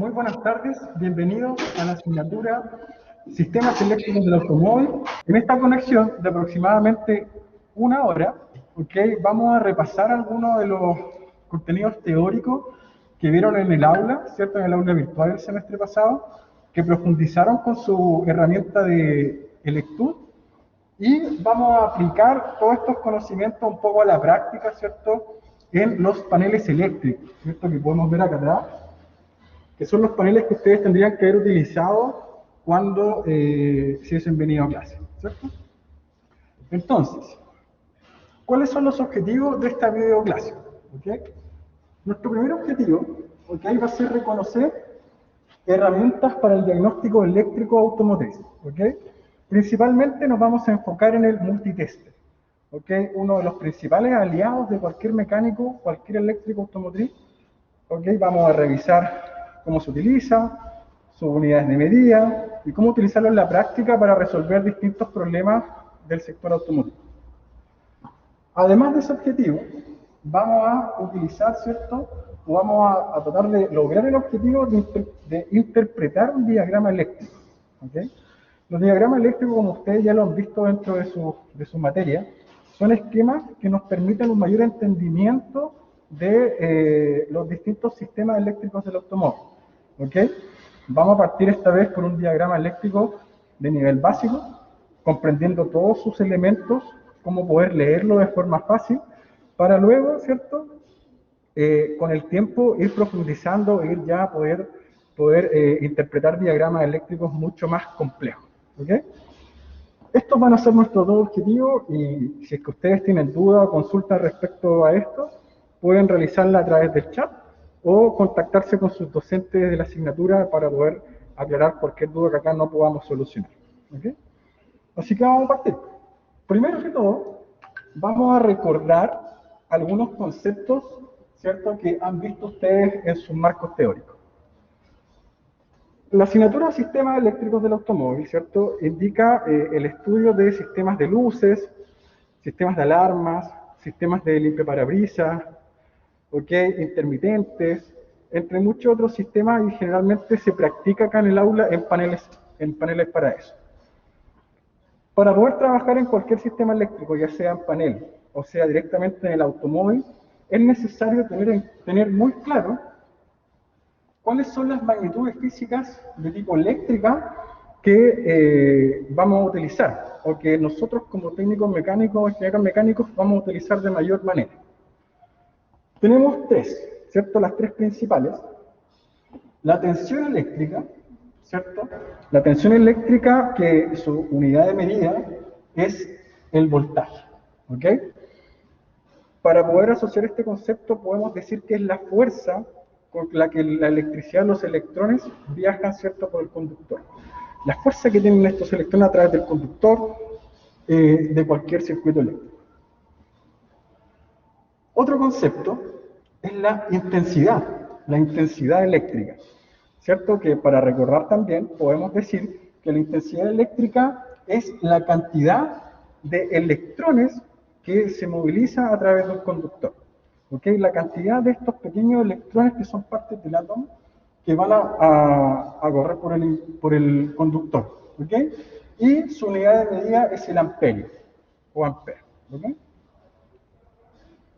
muy buenas tardes, bienvenidos a la asignatura Sistemas Eléctricos del Automóvil. En esta conexión de aproximadamente una hora, vamos a repasar algunos de los contenidos teóricos que vieron en el aula, ¿cierto? En el aula virtual del semestre pasado, que profundizaron con su herramienta de Electud, y vamos a aplicar todos estos conocimientos un poco a la práctica, ¿cierto? En los paneles eléctricos, ¿cierto? Que podemos ver acá atrás, que son los paneles que ustedes tendrían que haber utilizado cuando se hubiesen venido a clase, ¿cierto? Entonces, ¿cuáles son los objetivos de esta videoclase? Nuestro primer objetivo va a ser reconocer herramientas para el diagnóstico eléctrico automotriz. Principalmente nos vamos a enfocar en el multitester. Uno de los principales aliados de cualquier mecánico, cualquier eléctrico automotriz. Vamos a revisar cómo se utiliza, sus unidades de medida y cómo utilizarlo en la práctica para resolver distintos problemas del sector automotriz. Además de ese objetivo, vamos a utilizar, ¿cierto? O vamos a tratar de lograr el objetivo de interpretar un diagrama eléctrico. Los diagramas eléctricos, como ustedes ya lo han visto dentro de su materia, son esquemas que nos permiten un mayor entendimiento de los distintos sistemas eléctricos del automóvil. Vamos a partir esta vez por un diagrama eléctrico de nivel básico, comprendiendo todos sus elementos, cómo poder leerlo de forma fácil, para luego, ¿cierto?, con el tiempo ir profundizando, ir ya a poder interpretar diagramas eléctricos mucho más complejos. Estos van a ser nuestros dos objetivos, y si es que ustedes tienen dudas o consultas respecto a esto, pueden realizarla a través del chat o contactarse con sus docentes de la asignatura para poder aclarar cualquier duda que acá no podamos solucionar. Así que vamos a partir. Primero que todo, vamos a recordar algunos conceptos, ¿cierto?, que han visto ustedes en sus marcos teóricos. La asignatura de Sistemas Eléctricos del Automóvil, ¿cierto?, indica el estudio de sistemas de luces, sistemas de alarmas, sistemas de limpiaparabrisas, intermitentes, entre muchos otros sistemas, y generalmente se practica acá en el aula en paneles para eso. Para poder trabajar en cualquier sistema eléctrico, ya sea en panel o sea directamente en el automóvil, es necesario tener muy claro cuáles son las magnitudes físicas de tipo eléctrica que vamos a utilizar, o que nosotros como técnicos mecánicos o ingenieros mecánicos vamos a utilizar de mayor manera. Tenemos tres, ¿cierto? Las tres principales. La tensión eléctrica, ¿cierto? La tensión eléctrica, que su unidad de medida es el voltaje. Para poder asociar este concepto, podemos decir que es la fuerza con la que la electricidad, los electrones, viajan, ¿cierto?, por el conductor. La fuerza que tienen estos electrones a través del conductor de cualquier circuito eléctrico. Otro concepto es la intensidad eléctrica, ¿cierto? Que para recordar también podemos decir que la intensidad eléctrica es la cantidad de electrones que se moviliza a través del conductor. La cantidad de estos pequeños electrones que son partes del átomo que van a correr por el conductor. Y su unidad de medida es el amperio o ampere.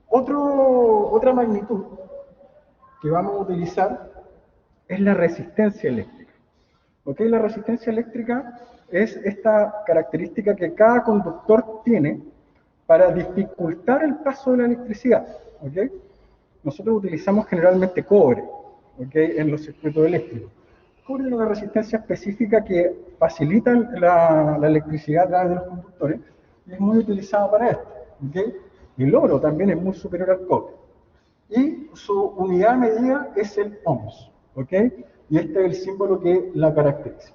Otra magnitud que vamos a utilizar es la resistencia eléctrica. La resistencia eléctrica es esta característica que cada conductor tiene para dificultar el paso de la electricidad. Nosotros utilizamos generalmente cobre en los circuitos eléctricos. Cobre tiene una resistencia específica que facilita la electricidad a través de los conductores y es muy utilizado para esto. El oro también es muy superior al cobre. Y su unidad de medida es el ohms. Y este es el símbolo que la caracteriza.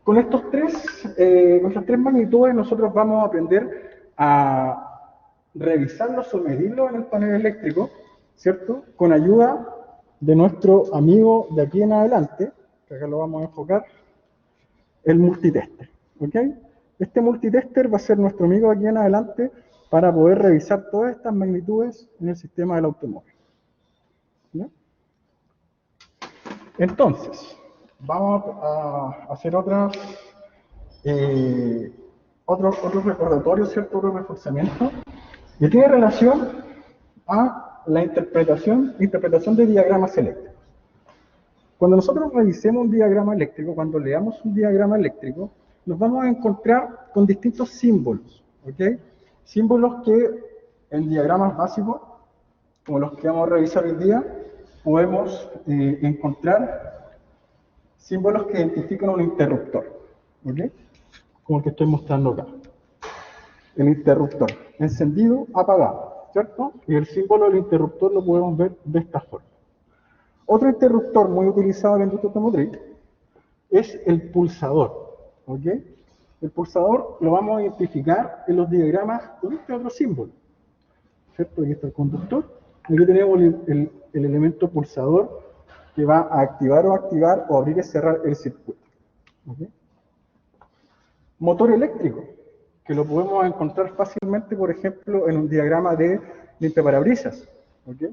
Con estas tres magnitudes nosotros vamos a aprender a revisarlos o medirlos en el panel eléctrico, ¿cierto?, con ayuda de nuestro amigo de aquí en adelante, que acá lo vamos a enfocar, el multitester. Este multitester va a ser nuestro amigo de aquí en adelante para poder revisar todas estas magnitudes en el sistema del automóvil. Entonces, vamos a hacer otro recordatorio, ¿cierto? Otro reforzamiento, que tiene relación a la interpretación de diagramas eléctricos. Cuando nosotros revisemos un diagrama eléctrico, cuando leamos un diagrama eléctrico, nos vamos a encontrar con distintos símbolos, ¿ok? Símbolos que en diagramas básicos, como los que vamos a revisar hoy día, podemos encontrar símbolos que identifican un interruptor, ¿ok? Como el que estoy mostrando acá. El interruptor, encendido, apagado, ¿cierto? Y el símbolo del interruptor lo podemos ver de esta forma. Otro interruptor muy utilizado en la industria automotriz es el pulsador, ¿ok? El pulsador lo vamos a identificar en los diagramas con este otro símbolo, ¿cierto? Aquí está el conductor, aquí tenemos el elemento pulsador que va a activar o abrir y cerrar el circuito, ¿ok? Motor eléctrico, que lo podemos encontrar fácilmente, por ejemplo, en un diagrama de limpiaparabrisas, ¿ok?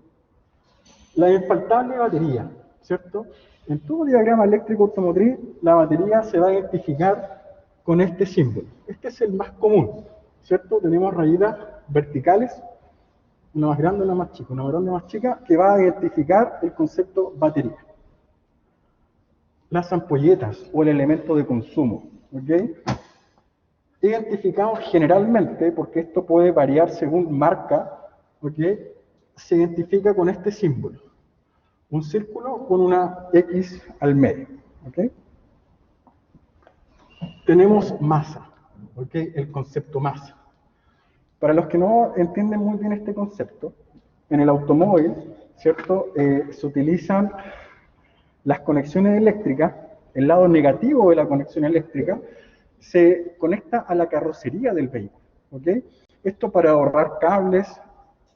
La infaltable batería, ¿cierto? En todo diagrama eléctrico automotriz, la batería se va a identificar con este símbolo. Este es el más común, ¿cierto? Tenemos rayitas verticales, una más grande, una más chica, una más grande, una más chica, que va a identificar el concepto batería. Las ampolletas o el elemento de consumo, ¿ok? Identificamos generalmente, porque esto puede variar según marca, ¿ok? Se identifica con este símbolo. Un círculo con una X al medio, ¿ok? Tenemos masa, ¿ok? El concepto masa. Para los que no entienden muy bien este concepto, en el automóvil, ¿cierto? Se utilizan las conexiones eléctricas, el lado negativo de la conexión eléctrica se conecta a la carrocería del vehículo, ¿ok? Esto para ahorrar cables,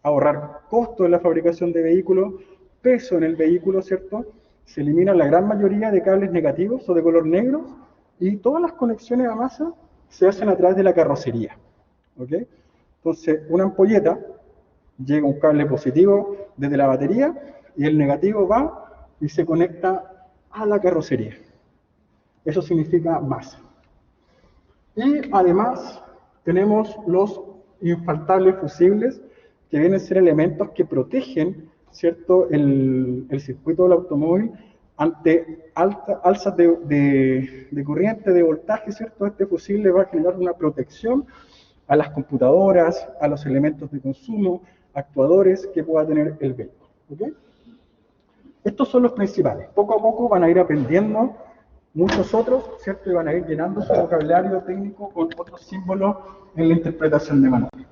ahorrar costos de la fabricación de vehículos, peso en el vehículo, ¿cierto? Se elimina la gran mayoría de cables negativos o de color negro y todas las conexiones a masa se hacen a través de la carrocería, ¿ok? Entonces, una ampolleta, llega un cable positivo desde la batería y el negativo va y se conecta a la carrocería. Eso significa masa. Y además tenemos los infaltables fusibles, que vienen a ser elementos que protegen, ¿cierto?, el circuito del automóvil ante alzas de corriente, de voltaje, ¿cierto? Este fusible va a generar una protección a las computadoras, a los elementos de consumo, actuadores que pueda tener el vehículo, ¿ok? Estos son los principales. Poco a poco van a ir aprendiendo muchos otros, ¿cierto? Y van a ir llenando su vocabulario técnico con otros símbolos en la interpretación de manuales.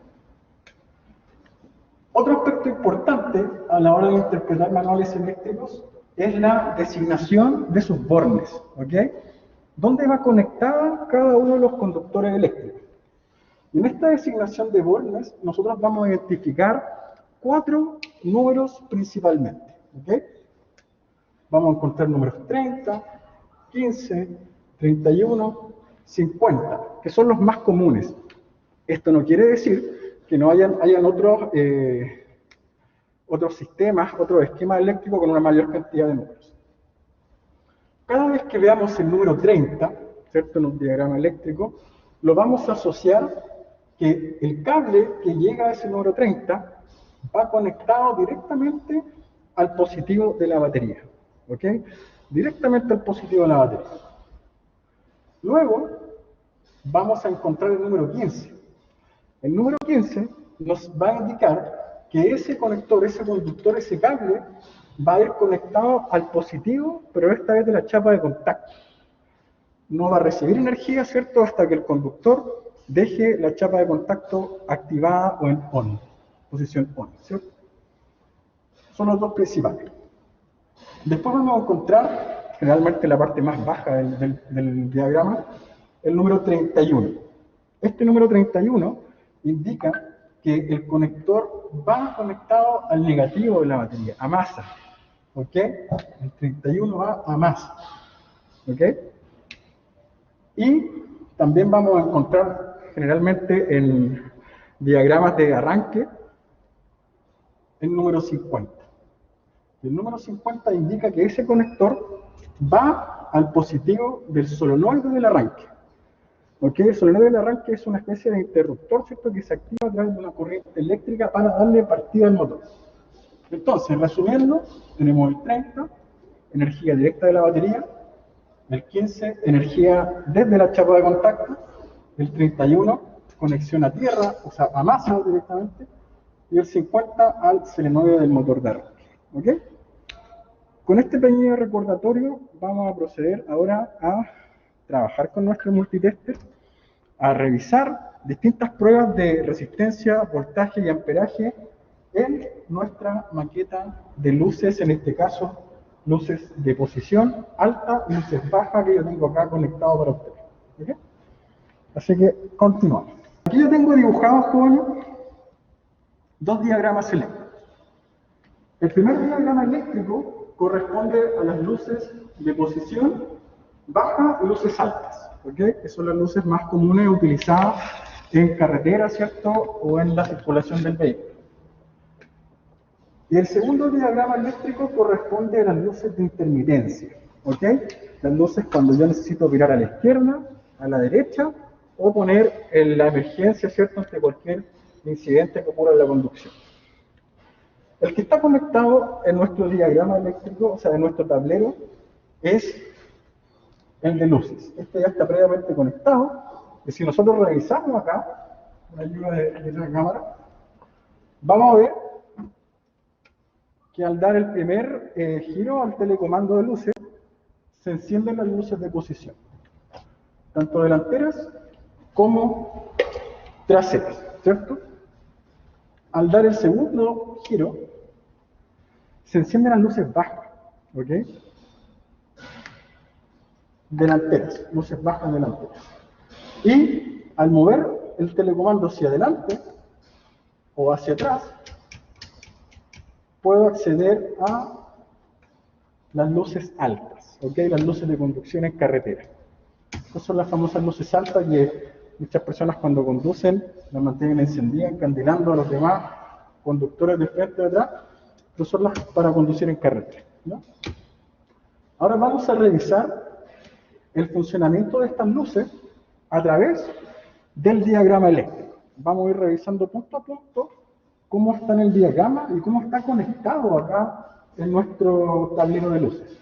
Otro aspecto importante a la hora de interpretar manuales eléctricos es la designación de sus bornes, ¿ok? ¿Dónde va conectada cada uno de los conductores eléctricos? En esta designación de bornes, nosotros vamos a identificar 4 números principalmente, ¿ok? Vamos a encontrar números 30, 15, 31, 50, que son los más comunes. Esto no quiere decir que no hayan otros sistemas, otros esquemas eléctricos con una mayor cantidad de números. Cada vez que veamos el número 30, ¿cierto?, en un diagrama eléctrico, lo vamos a asociar que el cable que llega a ese número 30 va conectado directamente al positivo de la batería, ¿ok? Directamente al positivo de la batería. Luego, vamos a encontrar el número 15. El número 15 nos va a indicar que ese conector, ese conductor, ese cable, va a ir conectado al positivo, pero esta vez de la chapa de contacto. No va a recibir energía, ¿cierto?, hasta que el conductor deje la chapa de contacto activada o en on, posición on, ¿cierto? Son los dos principales. Después vamos a encontrar, generalmente la parte más baja del diagrama, el número 31. Este número 31 indica que el conector va conectado al negativo de la batería, a masa, ¿ok? El 31 va a masa, ¿ok? Y también vamos a encontrar generalmente en diagramas de arranque el número 50. Y el número 50 indica que ese conector va al positivo del solenoide del arranque. ¿Ok? El solenoide del arranque es una especie de interruptor, ¿cierto?, que se activa a través de una corriente eléctrica para darle partida al motor. Entonces, resumiendo, tenemos el 30, energía directa de la batería, el 15, energía desde la chapa de contacto, el 31, conexión a tierra, o sea, a masa directamente, y el 50 al solenoide del motor de arranque. ¿Ok? Con este pequeño recordatorio vamos a proceder ahora a trabajar con nuestro multitester, a revisar distintas pruebas de resistencia, voltaje y amperaje en nuestra maqueta de luces, en este caso luces de posición alta y luces bajas que yo tengo acá conectado para ustedes. ¿Okay? Así que continuamos. Aquí yo tengo dibujados, jóvenes, dos diagramas eléctricos. El primer diagrama eléctrico corresponde a las luces de posición baja y luces altas, ¿okay? Que son las luces más comunes utilizadas en carretera, ¿cierto? O en la circulación del vehículo. Y el segundo diagrama eléctrico corresponde a las luces de intermitencia, ¿ok? Las luces cuando yo necesito virar a la izquierda, a la derecha, o poner en la emergencia, ¿cierto?, ante cualquier incidente que ocurra en la conducción. El que está conectado en nuestro diagrama eléctrico, o sea, en nuestro tablero, es el de luces. Este ya está previamente conectado, y si nosotros revisamos acá, con ayuda de la cámara, vamos a ver que al dar el primer giro al telecomando de luces, se encienden las luces de posición, tanto delanteras como traseras, ¿cierto? Al dar el segundo giro, se encienden las luces bajas, ¿ok? Delanteras, luces bajas delanteras. Y al mover el telecomando hacia adelante o hacia atrás, puedo acceder a las luces altas, ¿ok? Las luces de conducción en carretera. Estas son las famosas luces altas que muchas personas cuando conducen las mantienen encendidas, encandilando a los demás conductores de frente y de atrás, pero son las para conducir en carretera, ¿no? Ahora vamos a revisar el funcionamiento de estas luces a través del diagrama eléctrico. Vamos a ir revisando punto a punto cómo está en el diagrama y cómo está conectado acá en nuestro tablero de luces.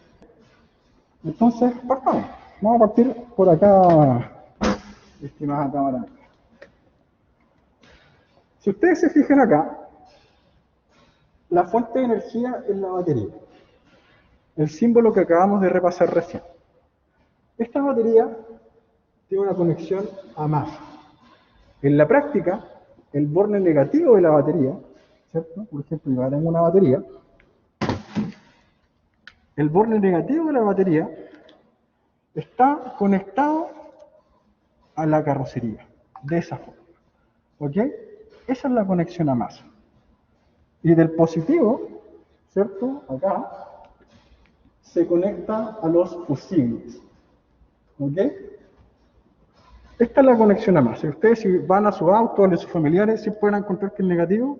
Entonces, partamos. Vamos a partir por acá, estimada cámara. Si ustedes se fijan acá, la fuente de energía es la batería. El símbolo que acabamos de repasar recién. Esta batería tiene una conexión a masa. En la práctica, el borne negativo de la batería, ¿cierto? Por ejemplo, yo tengo una batería. El borne negativo de la batería está conectado a la carrocería, de esa forma. ¿Ok? Esa es la conexión a masa. Y del positivo, ¿cierto? Acá, se conecta a los fusibles. ¿Ok? Esta es la conexión a masa. Ustedes si van a su auto o a sus familiares, si pueden encontrar que el negativo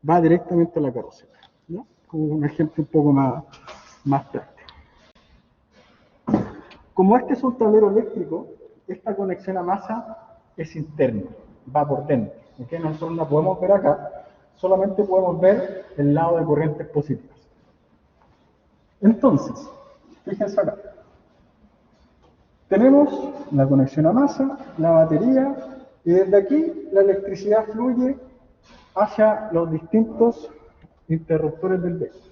va directamente a la carrocería, ¿no? Como un ejemplo un poco más práctico. Como este es un tablero eléctrico, esta conexión a masa es interna, va por dentro. ¿Okay? Nosotros no la podemos ver acá, solamente podemos ver el lado de corrientes positivas. Entonces, fíjense acá. Tenemos la conexión a masa, la batería, y desde aquí la electricidad fluye hacia los distintos interruptores del vehículo.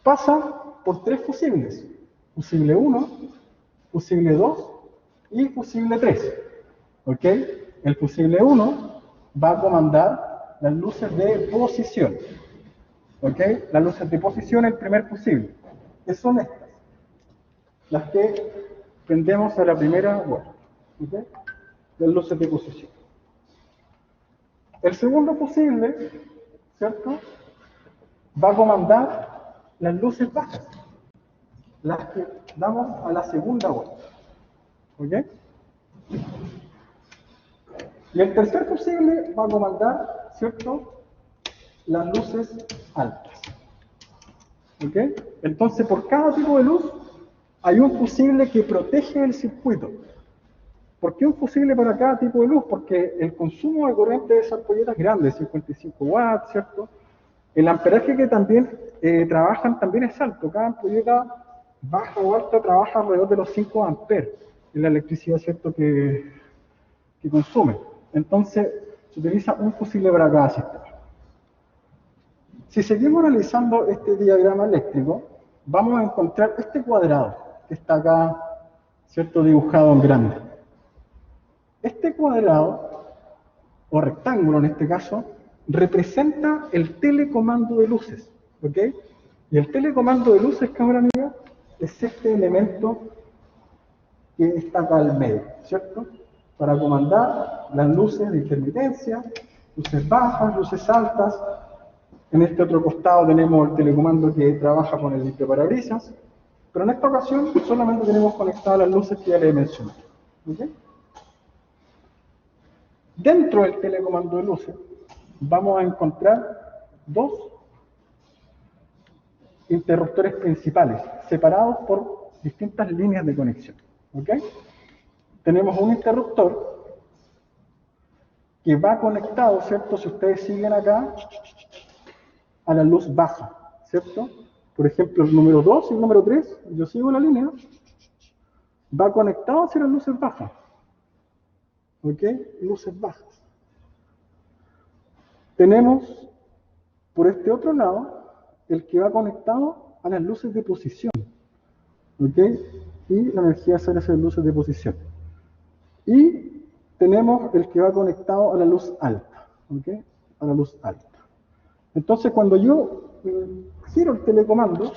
Pasa por tres fusibles: fusible 1, fusible 2 y fusible 3. ¿Ok? El fusible 1 va a comandar las luces de posición. ¿Ok? Las luces de posición, el primer fusible, que son estas, las que prendemos a la primera vuelta. ¿Ok? Las luces de posición. El segundo fusible, ¿cierto?, va a comandar las luces bajas, las que damos a la segunda vuelta. ¿Ok? Y el tercer fusible va a comandar, ¿cierto?, las luces altas. ¿Ok? Entonces, por cada tipo de luz, hay un fusible que protege el circuito. ¿Por qué un fusible para cada tipo de luz? Porque el consumo de corriente de esa ampolleta es grande, 55 watts, ¿cierto? El amperaje que también trabajan también es alto. Cada ampolleta baja o alta trabaja alrededor de los 5 amperes en la electricidad, ¿cierto?, que consume. Entonces, se utiliza un fusible para cada sistema. Si seguimos analizando este diagrama eléctrico, vamos a encontrar este cuadrado que está acá, ¿cierto?, dibujado en grande. Este cuadrado, o rectángulo en este caso, representa el telecomando de luces, ¿ok? Y el telecomando de luces, cámara amiga, es este elemento que está acá al medio, ¿cierto? Para comandar las luces de intermitencia, luces bajas, luces altas. En este otro costado tenemos el telecomando que trabaja con el limpiaparabrisas, pero en esta ocasión solamente tenemos conectadas las luces que ya les he mencionado, ¿ok? Dentro del telecomando de luces vamos a encontrar dos interruptores principales, separados por distintas líneas de conexión. ¿Ok? Tenemos un interruptor que va conectado, ¿cierto? Si ustedes siguen acá, a la luz baja, ¿cierto? Por ejemplo, el número 2 y el número 3, yo sigo la línea, va conectado hacia las luces bajas. ¿Ok? Luces bajas. Tenemos, por este otro lado, el que va conectado a las luces de posición. ¿Ok? Y la energía sale hacia las luces de posición. Y tenemos el que va conectado a la luz alta. ¿Ok? A la luz alta. Entonces, cuando yo giro el telecomando,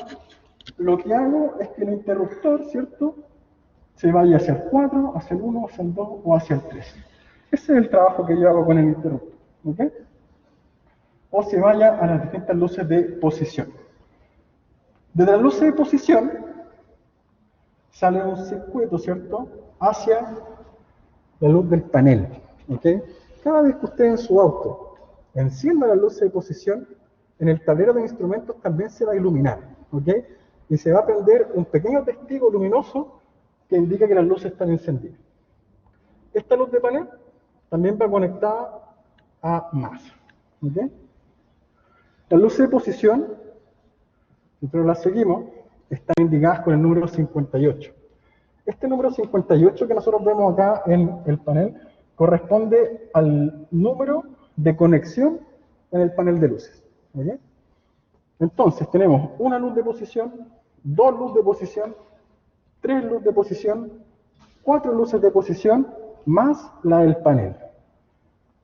lo que hago es que el interruptor, ¿cierto?, se vaya hacia el 4, hacia el 1, hacia el 2 o hacia el 3. Ese es el trabajo que yo hago con el interruptor. ¿Ok? O se vaya a las distintas luces de posición. Desde las luces de posición sale un circuito, ¿cierto?, hacia la luz del panel. ¿Ok? Cada vez que usted en su auto encienda las luces de posición, en el tablero de instrumentos también se va a iluminar. ¿Ok? Y se va a prender un pequeño testigo luminoso que indica que las luces están encendidas. Esta luz de panel también va conectada a masa. ¿Ok? Las luces de posición, nosotros las seguimos, están indicadas con el número 58. Este número 58 que nosotros vemos acá en el panel corresponde al número de conexión en el panel de luces. ¿Okay? Entonces tenemos una luz de posición, dos luces de posición, tres luces de posición, cuatro luces de posición, más la del panel.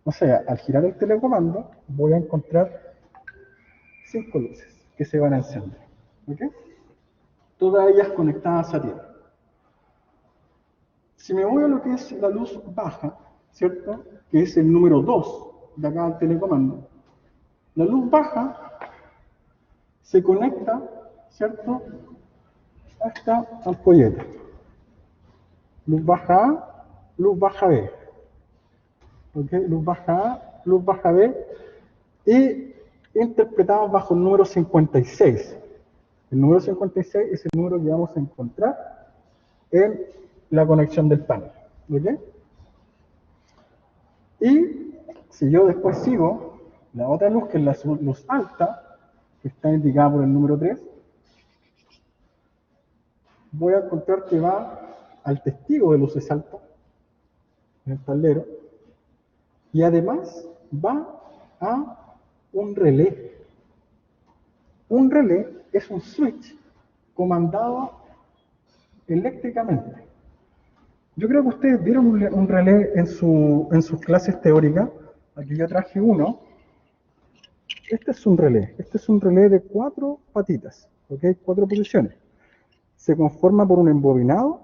O sea, al girar el telecomando voy a encontrar 5 luces que se van a encender. ¿Okay? Todas ellas conectadas a tierra. Si me voy a lo que es la luz baja, ¿cierto?, que es el número 2 de acá del telecomando, la luz baja se conecta, ¿cierto?, a esta ampolleta. Luz baja A, luz baja B. ¿Ok? Luz baja A, luz baja B. Y interpretados bajo el número 56. El número 56 es el número que vamos a encontrar en la conexión del panel. ¿Ok? Y si yo después sigo la otra luz, que es la luz alta, que está indicada por el número 3, voy a encontrar que va al testigo de luces altas, en el tablero, y además va a un relé. Un relé es un switch comandado eléctricamente. Yo creo que ustedes vieron un relé en sus clases teóricas. Aquí yo traje uno. Este es un relé de 4 patitas, ¿ok? 4 posiciones. Se conforma por un embobinado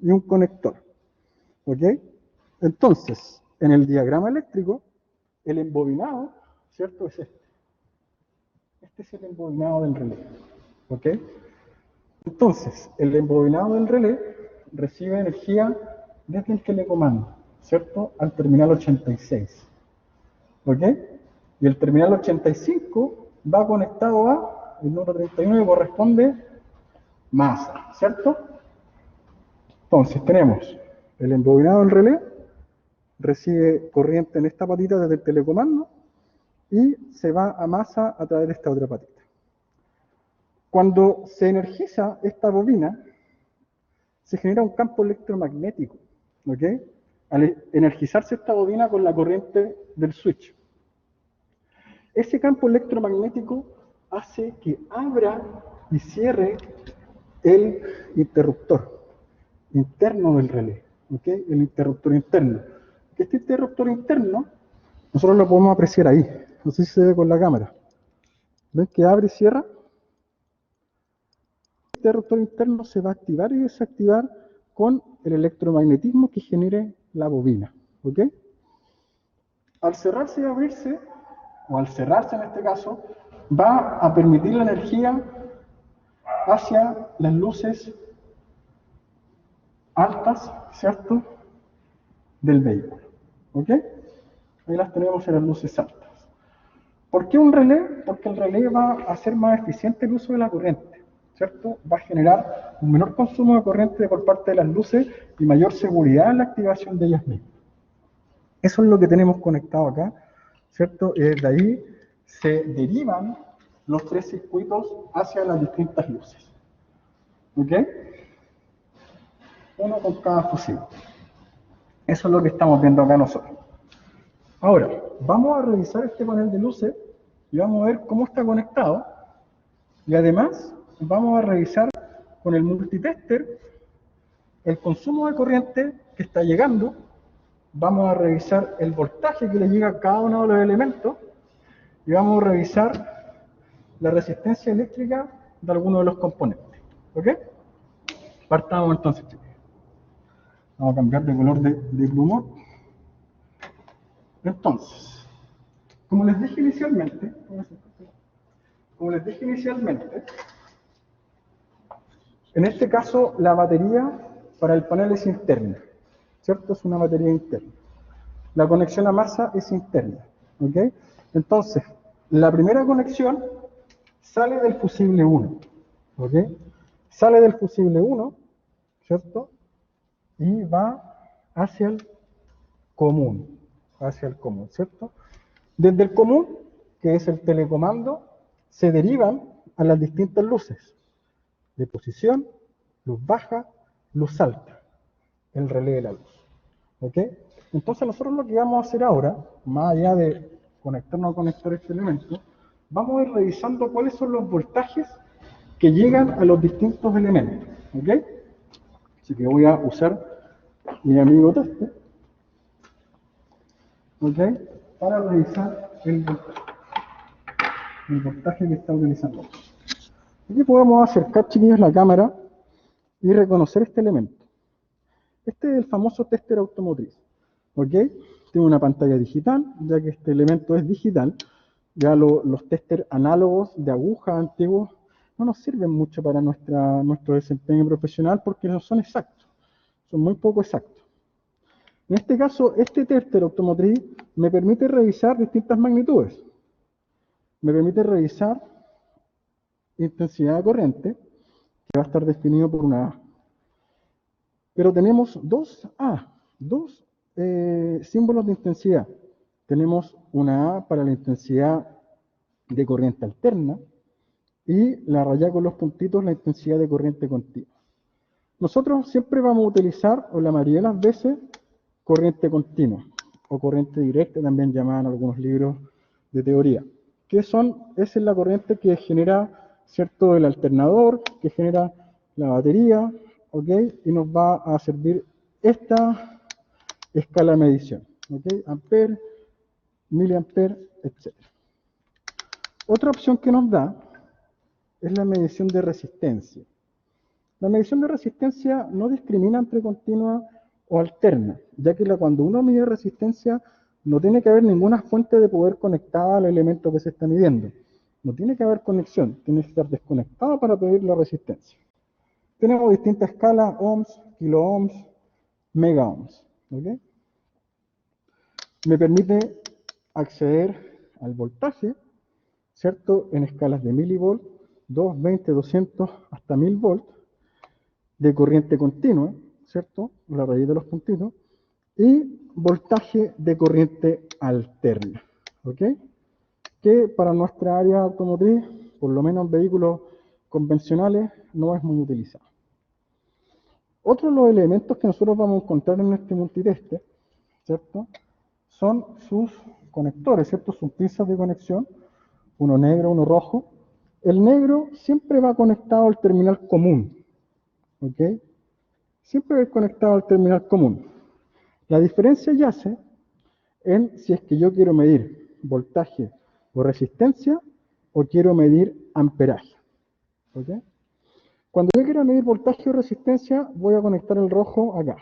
y un conector, ¿ok? Entonces, en el diagrama eléctrico, el embobinado, ¿cierto?, es este. Este es el embobinado del relé, ¿ok? Entonces, el embobinado del relé recibe energía desde el telecomando, ¿cierto?, al terminal 86, ¿ok? Y el terminal 85 va conectado a el número 31 que corresponde masa, ¿cierto? Entonces tenemos el embobinado del relé, recibe corriente en esta patita desde el telecomando y se va a masa a través de esta otra patita. Cuando se energiza esta bobina, se genera un campo electromagnético, ¿ok? Al energizarse esta bobina con la corriente del switch. Ese campo electromagnético hace que abra y cierre el interruptor interno del relé, ¿ok? El interruptor interno. Este interruptor interno, nosotros lo podemos apreciar ahí, no sé si se ve con la cámara. ¿Ven que abre y cierra? El interruptor interno se va a activar y desactivar con el electromagnetismo que genere la bobina, ¿ok? Al cerrarse y abrirse, o al cerrarse en este caso, va a permitir la energía hacia las luces altas, ¿cierto?, del vehículo, ¿ok? Ahí las tenemos en las luces altas. ¿Por qué un relé? Porque el relé va a hacer más eficiente el uso de la corriente, ¿cierto? Va a generar un menor consumo de corriente por parte de las luces y mayor seguridad en la activación de ellas mismas. Eso es lo que tenemos conectado acá, ¿cierto? Y desde ahí se derivan los tres circuitos hacia las distintas luces, ¿ok? Uno con cada fusible. Eso es lo que estamos viendo acá nosotros. Ahora, vamos a revisar este panel de luces y vamos a ver cómo está conectado. Y además, vamos a revisar con el multitester el consumo de corriente que está llegando. Vamos a revisar el voltaje que le llega a cada uno de los elementos. Y vamos a revisar la resistencia eléctrica de algunos de los componentes. ¿Ok? Partamos entonces, chicos. Vamos a cambiar de color de plumón. Entonces, como les dije inicialmente, en este caso la batería para el panel es interna, ¿cierto? Es una batería interna. La conexión a masa es interna, ¿ok? Entonces, la primera conexión sale del fusible 1, ¿ok? Sale del fusible 1, ¿cierto? Y va hacia el común, ¿cierto? Desde el común, que es el telecomando, se derivan a las distintas luces de posición, luz baja, luz alta, el relé de la luz, ¿ok? Entonces nosotros lo que vamos a hacer ahora, más allá de conectarnos a conectar este elemento, vamos a ir revisando cuáles son los voltajes que llegan a los distintos elementos, ¿ok? Así que voy a usar mi amigo tester, ¿ok? Para revisar el voltaje que está utilizando. Aquí podemos acercar, chiquillos, la cámara y reconocer este elemento. Este es el famoso tester automotriz, ¿ok? Tiene una pantalla digital, ya que este elemento es digital. Ya los testers análogos de aguja antiguos no nos sirven mucho para nuestro desempeño profesional porque no son exactos, son muy poco exactos. En este caso, este tester automotriz me permite revisar distintas magnitudes. Me permite revisar intensidad de corriente, que va a estar definido por una A. Pero tenemos dos símbolos de intensidad. Tenemos una A para la intensidad de corriente alterna y la raya con los puntitos la intensidad de corriente continua. Nosotros siempre vamos a utilizar, o la mayoría de las veces, corriente continua o corriente directa, también llamada en algunos libros de teoría. Esa es la corriente que genera, ¿cierto?, el alternador, que genera la batería, ¿ok? Y nos va a servir esta escala de medición, ¿ok? Ampere, miliampere, etc. Otra opción que nos da es la medición de resistencia. La medición de resistencia no discrimina entre continua o alterna, ya que cuando uno mide resistencia no tiene que haber ninguna fuente de poder conectada al elemento que se está midiendo. No tiene que haber conexión, tiene que estar desconectado para medir la resistencia. Tenemos distintas escalas, ohms, kiloohms, megaohms, ¿ok? Me permite acceder al voltaje, ¿cierto?, en escalas de milivolt, 220, 200, hasta 1000 volts de corriente continua, ¿cierto? La raíz de los puntitos, y voltaje de corriente alterna, ¿ok? Que para nuestra área automotriz, por lo menos en vehículos convencionales, no es muy utilizado. Otro de los elementos que nosotros vamos a encontrar en este multitester, ¿cierto? Son sus conectores, ¿cierto? Sus pinzas de conexión, uno negro, uno rojo. El negro siempre va conectado al terminal común, ¿ok? Siempre va conectado al terminal común. La diferencia yace en si es que yo quiero medir voltaje o resistencia o quiero medir amperaje, ¿ok? Cuando yo quiero medir voltaje o resistencia, voy a conectar el rojo acá.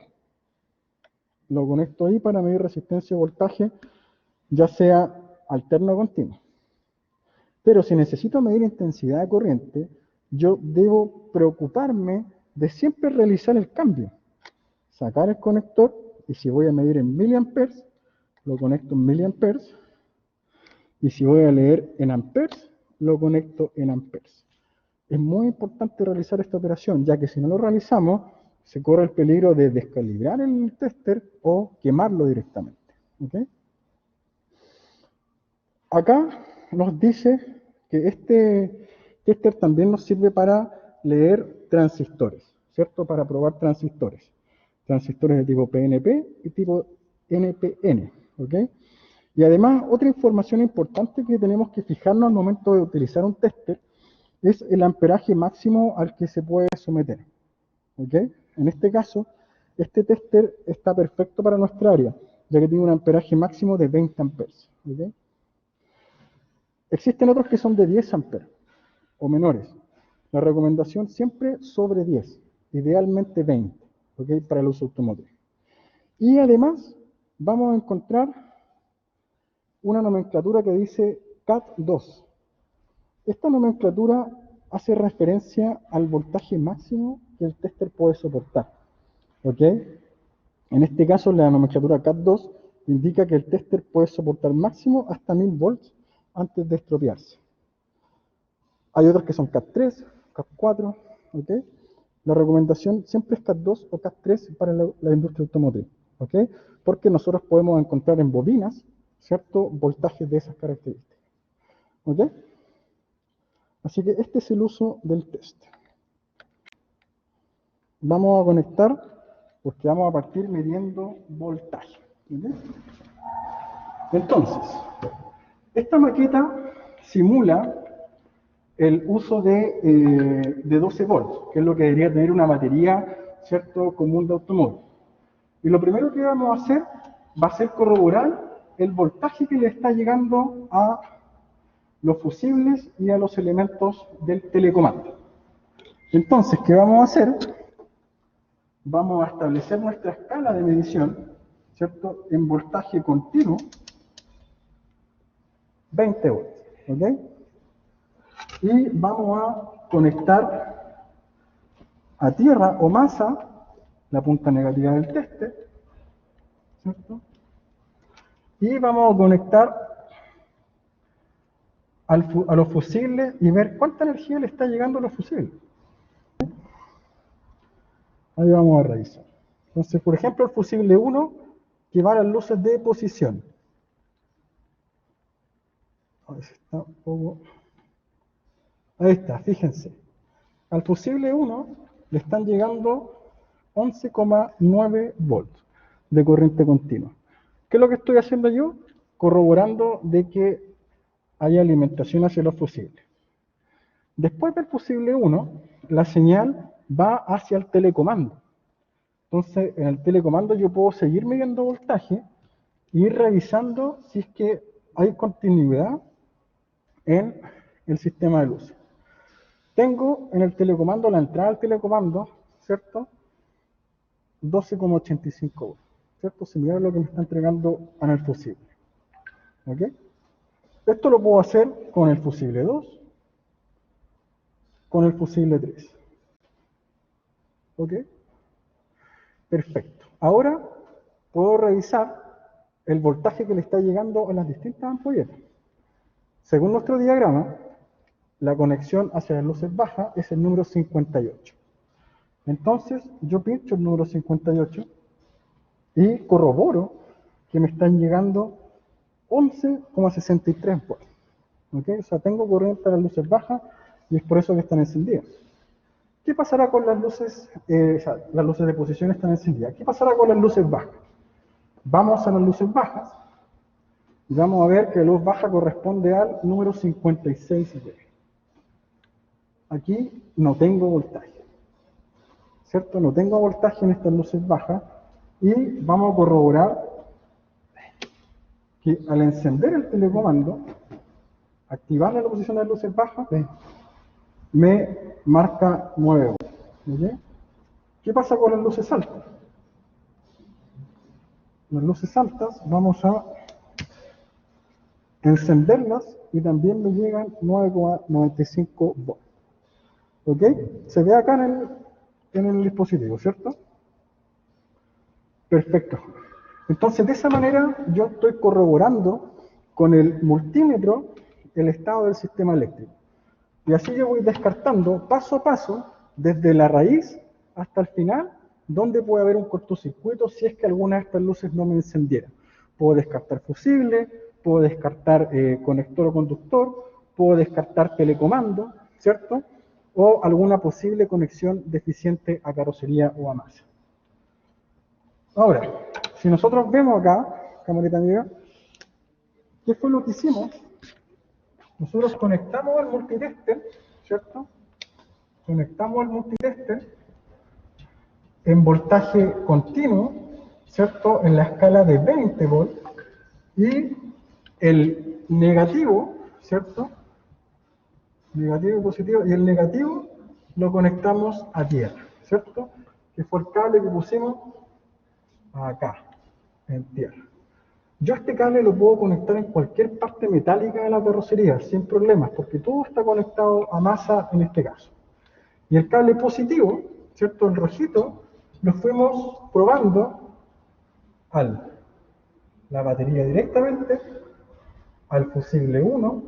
Lo conecto ahí para medir resistencia o voltaje, ya sea alterno o continuo. Pero si necesito medir intensidad de corriente, yo debo preocuparme de siempre realizar el cambio. Sacar el conector, y si voy a medir en miliamperes, lo conecto en miliamperes, y si voy a leer en amperes, lo conecto en amperes. Es muy importante realizar esta operación, ya que si no lo realizamos, se corre el peligro de descalibrar el tester o quemarlo directamente. ¿Okay? Acá nos dice que este tester también nos sirve para leer transistores, ¿cierto? Para probar transistores. Transistores de tipo PNP y tipo NPN, ¿ok? Y además, otra información importante que tenemos que fijarnos al momento de utilizar un tester es el amperaje máximo al que se puede someter, ¿ok? En este caso, este tester está perfecto para nuestra área, ya que tiene un amperaje máximo de 20 amperes, ¿ok? Existen otros que son de 10 amperes o menores. La recomendación siempre sobre 10, idealmente 20, ¿ok? Para el uso automotriz. Y además vamos a encontrar una nomenclatura que dice CAT2. Esta nomenclatura hace referencia al voltaje máximo que el tester puede soportar, ¿ok? En este caso la nomenclatura CAT2 indica que el tester puede soportar máximo hasta 1000 volts antes de estropearse. Hay otros que son CAT3, CAT4, ¿ok? La recomendación siempre es CAT2 o CAT3 para la industria automotriz, ¿ok? Porque nosotros podemos encontrar en bobinas, ¿cierto?, voltajes de esas características, ¿ok? Así que este es el uso del test. Vamos a conectar, porque vamos a partir midiendo voltaje, ¿ok? Entonces, esta maqueta simula el uso de 12 volts, que es lo que debería tener una batería, ¿cierto?, común de automóvil. Y lo primero que vamos a hacer va a ser corroborar el voltaje que le está llegando a los fusibles y a los elementos del telecomando. Entonces, ¿qué vamos a hacer? Vamos a establecer nuestra escala de medición, ¿cierto?, en voltaje continuo, 20 volts, ¿ok? Y vamos a conectar a tierra o masa la punta negativa del tester, ¿cierto? Y vamos a conectar a los fusibles y ver cuánta energía le está llegando a los fusibles. Ahí vamos a revisar. Entonces, por ejemplo, el fusible 1 que va a las luces de posición. Ahí está, fíjense. Al fusible 1 le están llegando 11,9 volts de corriente continua. ¿Qué es lo que estoy haciendo yo? Corroborando de que hay alimentación hacia los fusibles. Después del fusible 1, la señal va hacia el telecomando. Entonces, en el telecomando yo puedo seguir midiendo voltaje e ir revisando si es que hay continuidad en el sistema de luz. Tengo en el telecomando, la entrada al telecomando, ¿cierto? 12,85 volts, ¿cierto? Similar a lo que me está entregando en el fusible. ¿Ok? Esto lo puedo hacer con el fusible 2, con el fusible 3. ¿Ok? Perfecto. Ahora puedo revisar el voltaje que le está llegando a las distintas ampolletas. Según nuestro diagrama, la conexión hacia las luces bajas es el número 58. Entonces, yo pincho el número 58 y corroboro que me están llegando 11,63 voltios. ¿Okay? O sea, tengo corriente a las luces bajas y es por eso que están encendidas. ¿Qué pasará con las luces? O sea, las luces de posición están encendidas. ¿Qué pasará con las luces bajas? Vamos a las luces bajas y vamos a ver que la luz baja corresponde al número 56B. Aquí no tengo voltaje, ¿cierto? No tengo voltaje en estas luces bajas y vamos a corroborar que al encender el telecomando, activar la posición de las luces bajas, me marca 9 voltios. ¿Okay? ¿Qué pasa con las luces altas? Las luces altas vamos a encenderlas y también me llegan 9,95 voltios. ¿Ok? Se ve acá en el dispositivo, ¿cierto? Perfecto. Entonces, de esa manera yo estoy corroborando con el multímetro el estado del sistema eléctrico. Y así yo voy descartando paso a paso, desde la raíz hasta el final, dónde puede haber un cortocircuito si es que alguna de estas luces no me encendiera. Puedo descartar fusible, puedo descartar conector o conductor, puedo descartar telecomando, ¿cierto? O alguna posible conexión deficiente a carrocería o a masa. Ahora, si nosotros vemos acá, camarita amiga, ¿qué fue lo que hicimos? Nosotros conectamos al multitester, ¿cierto? Conectamos al multitester en voltaje continuo, ¿cierto? En la escala de 20 volts y el negativo, ¿cierto? Negativo y positivo, y el negativo lo conectamos a tierra, ¿cierto? Que fue el cable que pusimos acá, en tierra. Yo este cable lo puedo conectar en cualquier parte metálica de la carrocería, sin problemas, porque todo está conectado a masa en este caso. Y el cable positivo, ¿cierto? El rojito, lo fuimos probando a la batería directamente, al fusible 1,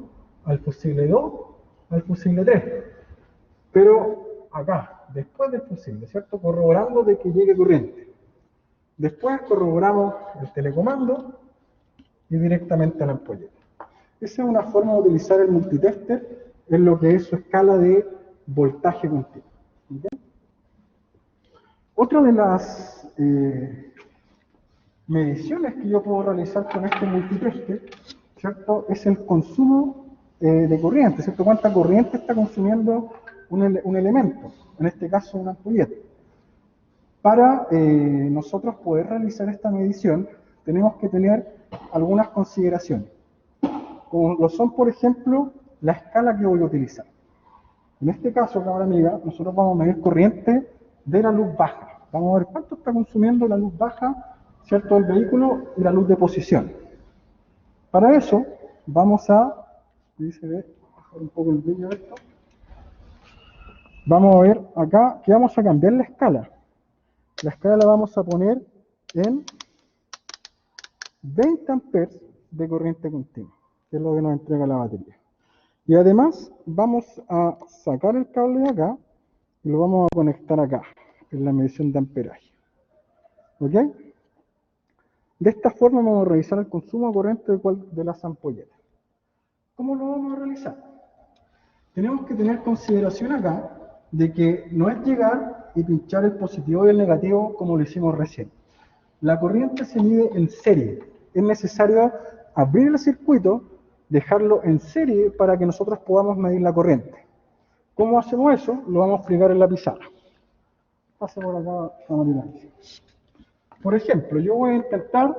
al fusible 2, al fusible 3. Pero acá, después del fusible, ¿cierto? Corroborando de que llegue corriente. Después corroboramos el telecomando y directamente a la ampolleta. Esa es una forma de utilizar el multitester en lo que es su escala de voltaje continuo. ¿Okay? Otra de las mediciones que yo puedo realizar con este multitester, ¿cierto? Es el consumo de corriente, ¿cierto? ¿Cuánta corriente está consumiendo un elemento? En este caso, una ampolleta. Para nosotros poder realizar esta medición, tenemos que tener algunas consideraciones, como lo son, por ejemplo, la escala que voy a utilizar. En este caso, cabra amiga, nosotros vamos a medir corriente de la luz baja. Vamos a ver cuánto está consumiendo la luz baja, ¿cierto?, del vehículo y la luz de posición. Para eso, vamos a, bajar un poco el brillo de esto. Vamos a ver acá que vamos a cambiar la escala. La escala la vamos a poner en 20 amperes de corriente continua, que es lo que nos entrega la batería. Y además vamos a sacar el cable de acá y lo vamos a conectar acá, en la medición de amperaje. ¿Ok? De esta forma vamos a revisar el consumo de corriente de las ampolletas. ¿Cómo lo vamos a realizar? Tenemos que tener consideración acá de que no es llegar y pinchar el positivo y el negativo como lo hicimos recién. La corriente se mide en serie. Es necesario abrir el circuito, dejarlo en serie para que nosotros podamos medir la corriente. ¿Cómo hacemos eso? Lo vamos a explicar en la pizarra. Pase por acá, Camarina. Por ejemplo, yo voy a intentar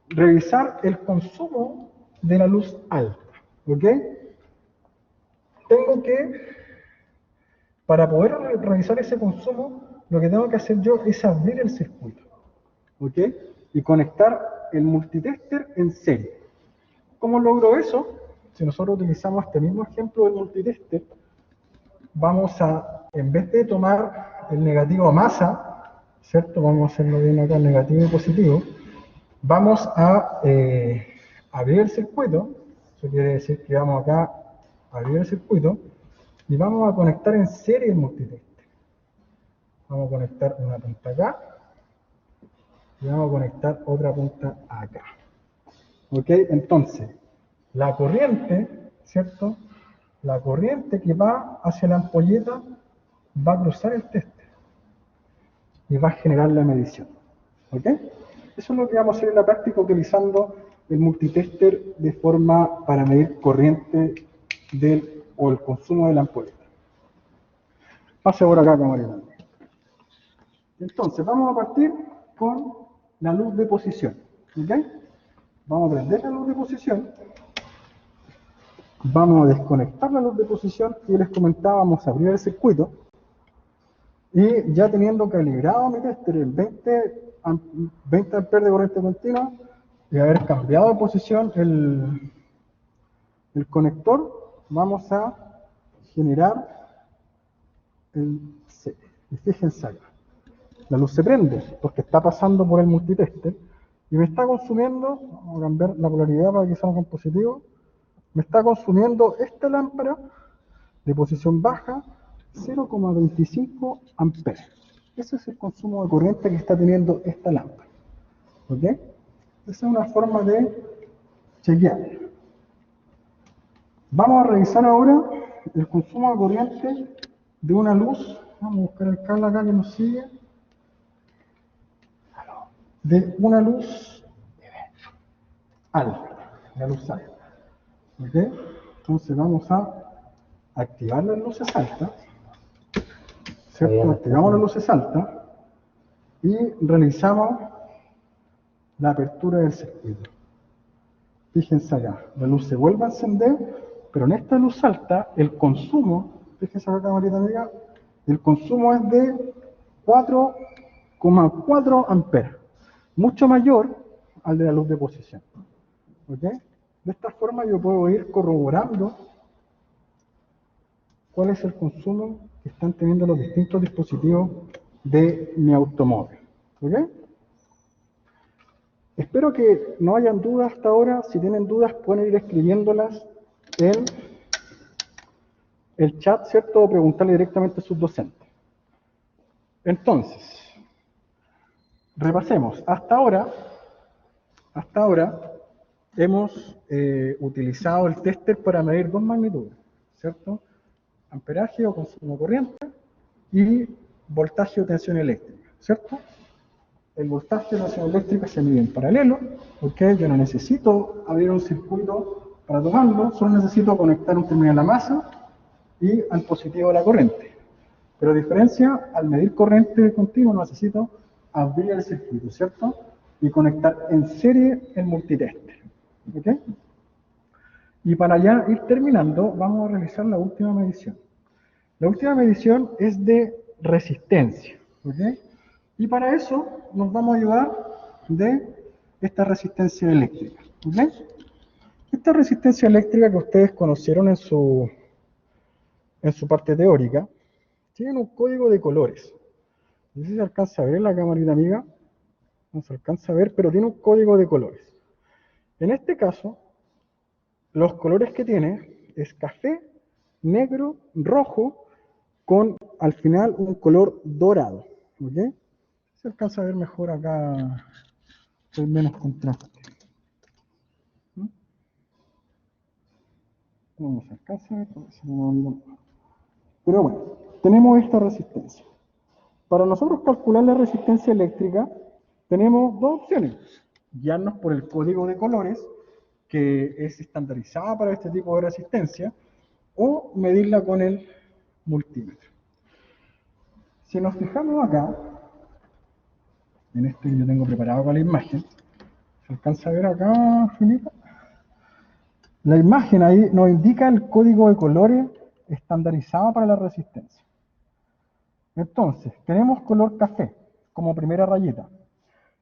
revisar el consumo de la luz alta. ¿Ok? Tengo que, para poder revisar ese consumo, lo que tengo que hacer yo es abrir el circuito. ¿Ok? Y conectar el multitester en serie. ¿Cómo logro eso? Si nosotros utilizamos este mismo ejemplo del multitester, vamos a, en vez de tomar el negativo a masa, ¿cierto? Vamos a hacerlo bien acá, negativo y positivo. Vamos a abrir el circuito. Eso quiere decir que vamos acá abrir el circuito y vamos a conectar en serie el multitester. Vamos a conectar una punta acá y vamos a conectar otra punta acá. ¿Ok? Entonces, la corriente, ¿cierto? La corriente que va hacia la ampolleta va a cruzar el tester y va a generar la medición. ¿Ok? Eso es lo que vamos a hacer en la práctica utilizando el multitester de forma para medir corriente o el consumo de la ampolleta. Pase por acá, camarada. Entonces, vamos a partir con la luz de posición. ¿Ok? Vamos a prender la luz de posición. Vamos a desconectar la luz de posición y les comentaba, vamos a abrir el circuito. Y ya teniendo calibrado mi tester en 20 amperes de corriente continua y haber cambiado de posición el conector, vamos a generar el C. Y fíjense acá. La luz se prende porque está pasando por el multitester y me está consumiendo, vamos a cambiar la polaridad para que salga con positivo, me está consumiendo esta lámpara de posición baja 0,25 amperes. Ese es el consumo de corriente que está teniendo esta lámpara. ¿Ok? Esa es una forma de chequear. Vamos a revisar ahora el consumo de corriente de una luz. Vamos a buscar el cable acá que nos sigue. De una luz alta, la luz alta. ¿Ok? Entonces vamos a activar las luces altas. ¿Cierto? Activamos las luces altas y realizamos la apertura del circuito. Fíjense acá, la luz se vuelve a encender, pero en esta luz alta el consumo, fíjense acá, camarita amiga, el consumo es de 4,4 amperes, mucho mayor al de la luz de posición. ¿Ok? De esta forma yo puedo ir corroborando cuál es el consumo que están teniendo los distintos dispositivos de mi automóvil. ¿Ok? Espero que no hayan dudas hasta ahora. Si tienen dudas, pueden ir escribiéndolas en el chat, ¿cierto? O preguntarle directamente a sus docentes. Entonces, repasemos. Hasta ahora hemos utilizado el tester para medir dos magnitudes, ¿cierto? Amperaje o consumo de corriente y voltaje o tensión eléctrica, ¿cierto? El voltaje de la tensión eléctrica se mide en paralelo, porque yo no necesito abrir un circuito para tomarlo, solo necesito conectar un terminal a la masa y al positivo de la corriente. Pero a diferencia, al medir corriente continua necesito abrir el circuito, ¿cierto? Y conectar en serie el multitester. ¿Ok? Y para ya ir terminando, vamos a realizar la última medición. La última medición es de resistencia. ¿Ok? Y para eso nos vamos a ayudar de esta resistencia eléctrica. ¿Ok? Esta resistencia eléctrica que ustedes conocieron en su parte teórica, tiene un código de colores. No sé si se alcanza a ver en la camarita amiga. No se alcanza a ver, pero tiene un código de colores. En este caso, los colores que tiene es café, negro, rojo, con al final un color dorado. ¿Ok? Se alcanza a ver mejor acá, con menos contraste. No se alcanza a ver, pero bueno, tenemos esta resistencia. Para nosotros calcular la resistencia eléctrica, tenemos dos opciones. Guiarnos por el código de colores, que es estandarizada para este tipo de resistencia, o medirla con el multímetro. Si nos fijamos acá, en este que yo tengo preparado con la imagen, ¿se alcanza a ver acá, Filipe? La imagen ahí nos indica el código de colores estandarizado para la resistencia. Entonces, tenemos color café como primera rayita.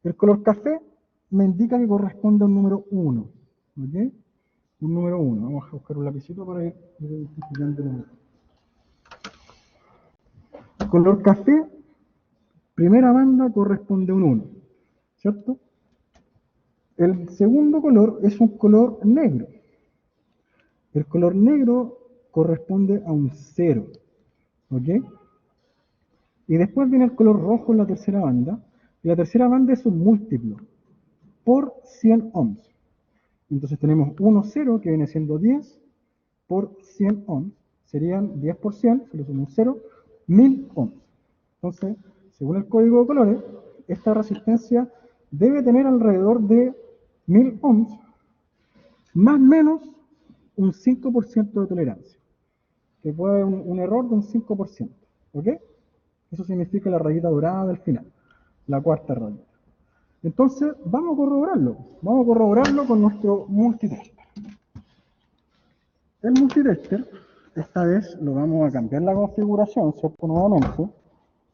El color café me indica que corresponde a un número 1. ¿Ok? Un número 1. Vamos a buscar un lapicito para ir identificando el número. Color café, primera banda corresponde a un 1. ¿Cierto? El segundo color es un color negro. El color negro corresponde a un 0, ¿ok? Y después viene el color rojo en la tercera banda, y la tercera banda es un múltiplo, por 100 ohms. Entonces tenemos 1, 0, que viene siendo 10, por 100 ohms, serían 10 por 100, se le suma un 0, 1000 ohms. Entonces, según el código de colores, esta resistencia debe tener alrededor de 1000 ohms, más o menos un 5% de tolerancia, que puede haber un error de un 5%, ¿ok? Eso significa la rayita dorada del final, la cuarta rayita. Entonces, vamos a corroborarlo con nuestro multitester. El multitester, esta vez lo vamos a cambiar la configuración, ¿cierto? Nuevamente,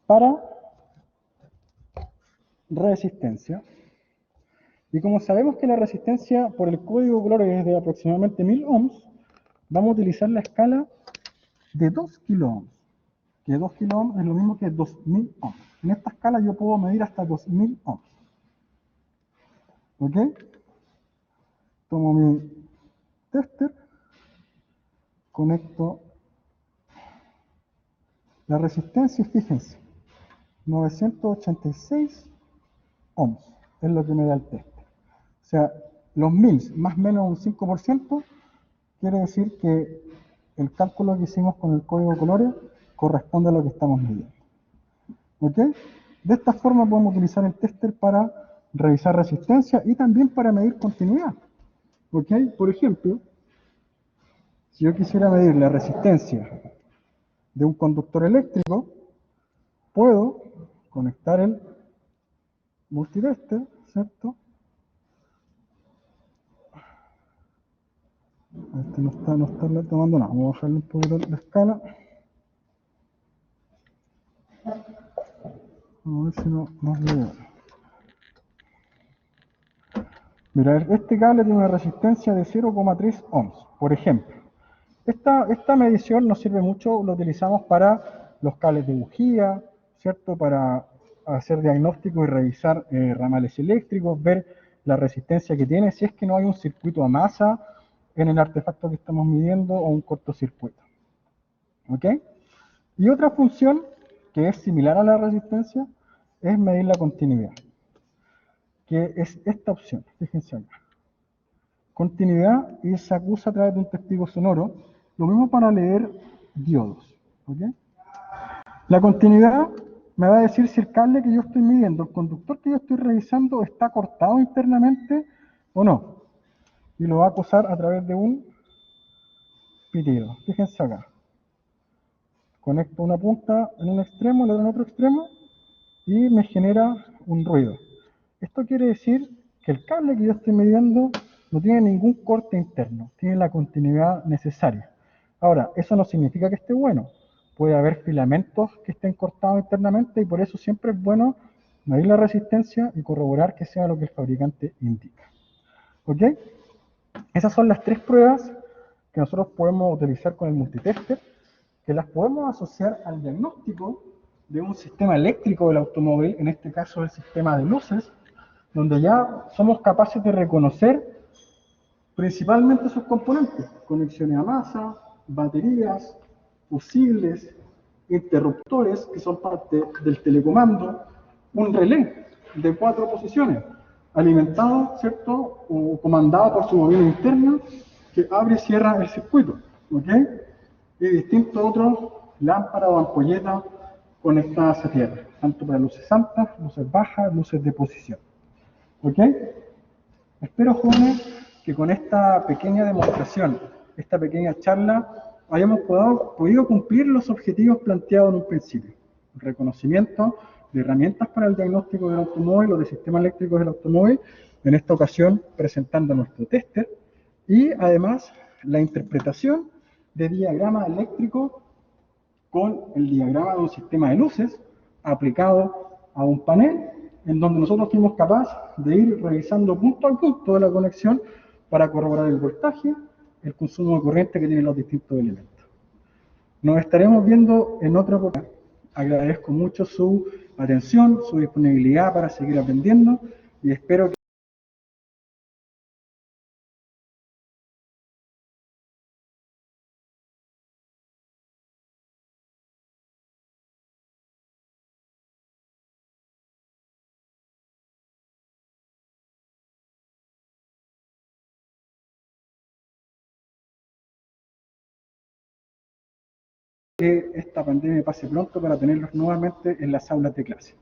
para resistencia. Y como sabemos que la resistencia por el código de colores es de aproximadamente 1000 ohms, vamos a utilizar la escala de 2 kilo ohms, que 2 kilo ohms es lo mismo que 2000 ohms. En esta escala yo puedo medir hasta 2000 ohms. ¿Ok? Tomo mi tester, conecto la resistencia y fíjense, 986 ohms es lo que me da el tester. O sea, los 1000 más o menos un 5%, quiere decir que el cálculo que hicimos con el código de colores corresponde a lo que estamos midiendo. ¿Ok? De esta forma podemos utilizar el tester para revisar resistencia y también para medir continuidad. ¿Ok? Por ejemplo, si yo quisiera medir la resistencia de un conductor eléctrico, puedo conectar el multitester, ¿cierto? Este no está tomando nada. Vamos a bajarle un poquito la escala. Vamos a ver si nos llega. Mira, este cable tiene una resistencia de 0,3 ohms, por ejemplo. Esta medición nos sirve mucho, lo utilizamos para los cables de bujía, ¿cierto? Para hacer diagnóstico y revisar ramales eléctricos, ver la resistencia que tiene, si es que no hay un circuito a masa en el artefacto que estamos midiendo o un cortocircuito. ¿Ok? Y otra función que es similar a la resistencia es medir la continuidad, que es esta opción, fíjense acá. Continuidad y se acusa a través de un testigo sonoro, lo mismo para leer diodos. ¿Ok? La continuidad me va a decir si el cable que yo estoy midiendo, el conductor que yo estoy revisando, está cortado internamente o no. Y lo va a acusar a través de un pitido. Fíjense acá. Conecto una punta en un extremo, la otra en otro extremo, y me genera un ruido. Esto quiere decir que el cable que yo estoy midiendo no tiene ningún corte interno, tiene la continuidad necesaria. Ahora, eso no significa que esté bueno. Puede haber filamentos que estén cortados internamente y por eso siempre es bueno medir la resistencia y corroborar que sea lo que el fabricante indica. ¿Ok? Esas son las tres pruebas que nosotros podemos utilizar con el multitester, que las podemos asociar al diagnóstico de un sistema eléctrico del automóvil, en este caso el sistema de luces, donde ya somos capaces de reconocer principalmente sus componentes: conexiones a masa, baterías, fusibles, interruptores, que son parte del telecomando, un relé de 4 posiciones, alimentado, ¿cierto?, o comandado por su bobina interna, que abre y cierra el circuito, ¿ok? Y distintos otros lámparas o ampolletas conectadas a tierra, tanto para luces altas, luces bajas, luces de posición, ¿ok? Espero, jóvenes, que con esta pequeña demostración, esta pequeña charla, hayamos podido cumplir los objetivos planteados en un principio. El reconocimiento de herramientas para el diagnóstico del automóvil o de sistemas eléctricos del automóvil, en esta ocasión presentando nuestro tester, y además la interpretación de diagrama eléctrico con el diagrama de un sistema de luces aplicado a un panel, en donde nosotros fuimos capaces de ir revisando punto a punto de la conexión para corroborar el voltaje, el consumo de corriente que tienen los distintos elementos. Nos estaremos viendo en otra oportunidad. Agradezco mucho su atención, su disponibilidad para seguir aprendiendo y espero que que esta pandemia pase pronto para tenerlos nuevamente en las aulas de clase.